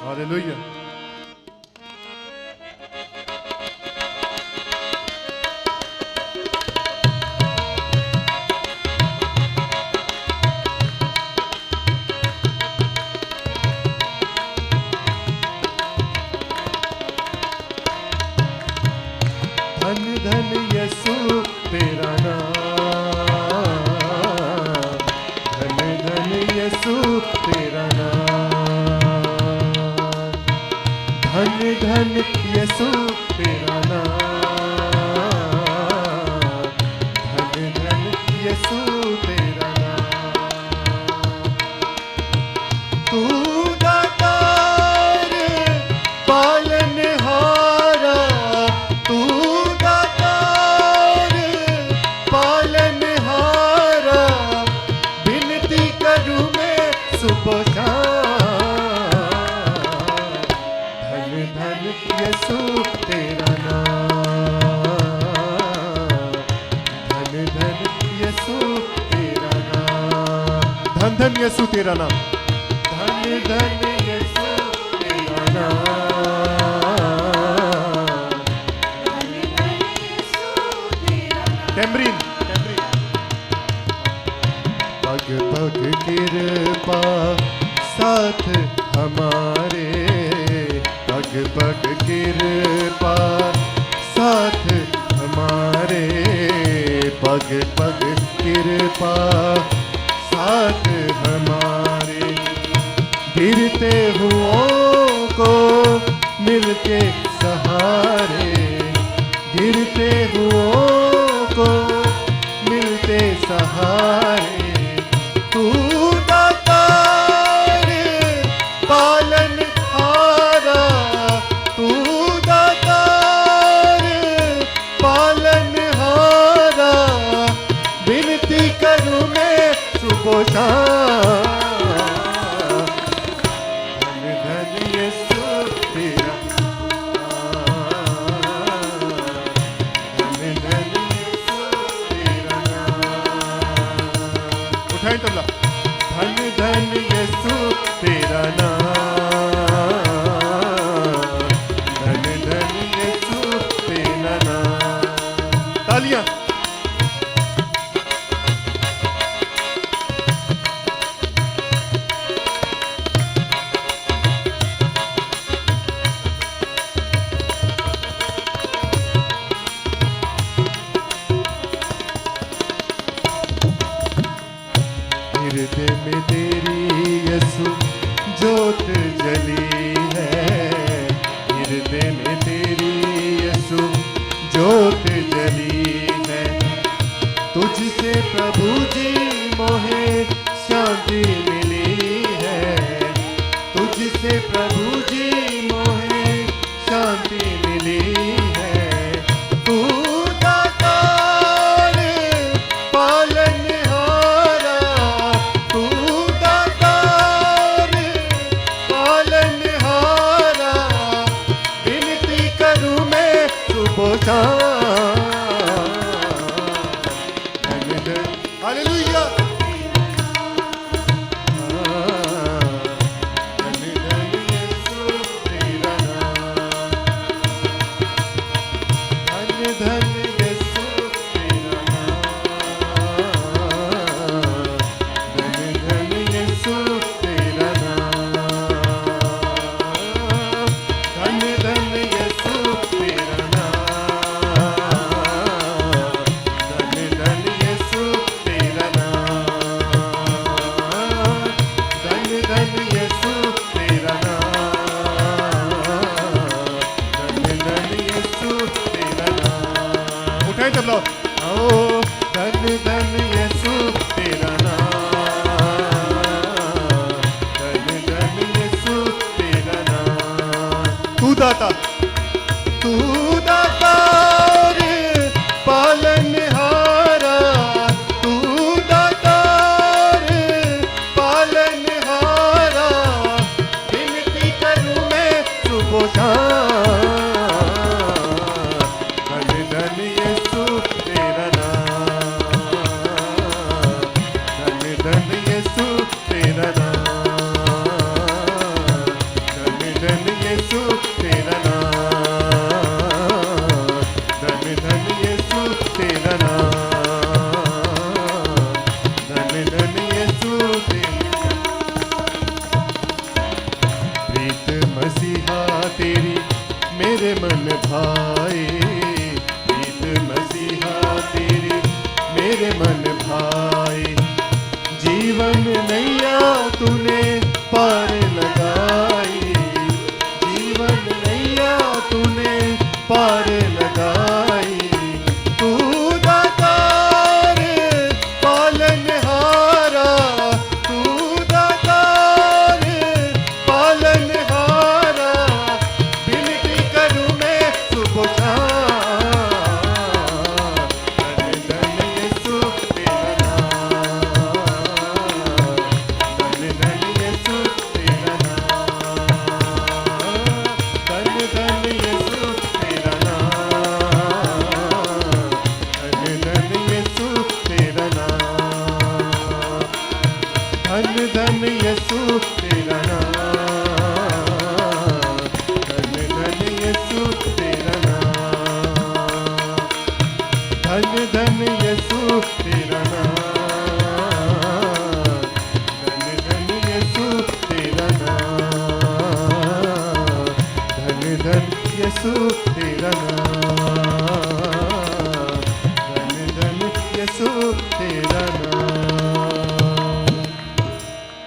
Hallelujah. धन धन यीशु तेरा नाम, धन धन यीशु तेरा नाम, धन धन यीशु तेरा नाम, धन धन यीशु तेरा नाम। तू दातार पालनहारा, तू दातार पालनहारा, विनती करूं मैं सुबह शाम। धन धन यीशु तेरा नाम, धन धन यीशु तेरा नाम, धन धन यीशु तेरा नाम, धन धन यीशु तेरा नाम, धन धन यीशु तेरा नाम। टेम्बरीन पग पग कृपा साथ हमारे, पग पग कृपा साथ हमारे, पग पग कृपा साथ हमारे, गिरते हुओं को मिलके सहारे, गिरते हुओं को मिलते सहारे। तू दातार पालनहारा, तू दातार पालनहारा, विनती करूं मैं सुबह शाम। धन धन यीशु तेरा नाम, धन धन यीशु तेरा नाम। उठाएं तबला। धन धन यीशु तेरा नाम, धन धन यीशु तेरा नाम। तालियां। हृदय में तेरी यीशु जोत जली है, हृदय में तेरी यीशु जोत जली है। तुझसे प्रभु जी मोहे शांति मिली है, तुझसे प्रभु जी मोहे शांति मिली है। तू दातार पालनहारा, तू दातार पालनहारा, विनती करूं मैं सुबह शाम। धन धन हालेलुया, धन धन यीशु तेरा नाम, धन धन यीशु तेरा नाम, धन धन यीशु तेरा नाम, धन धन यीशु तेरा नाम, धन धन यीशु तेरा नाम, धन धन यीशु तेरा नाम, धन धन यीशु तेरा नाम। उठाएं तबला। ओ धन धन यीशु तेरा नाम, धन धन यीशु तेरा नाम। तू दाता, तू दातार पालनहारा, तू दातार पालनहारा, विनती करूं मैं सुबह शाम। धन धन यीशु तेरा नाम, धन धन यीशु तेरा नाम, धन तूने पार लगाई, जीवन नैया तूने पार लगाई। तू दातार पालनहारा, तू दातार पालनहारा, विनती करूं मैं सुबह धन यीशु तेरा नाम, धन धन यीशु तेरा नाम, धन धन यीशु तेरा नाम, धन धन यीशु तेरा नाम, धन धन यीशु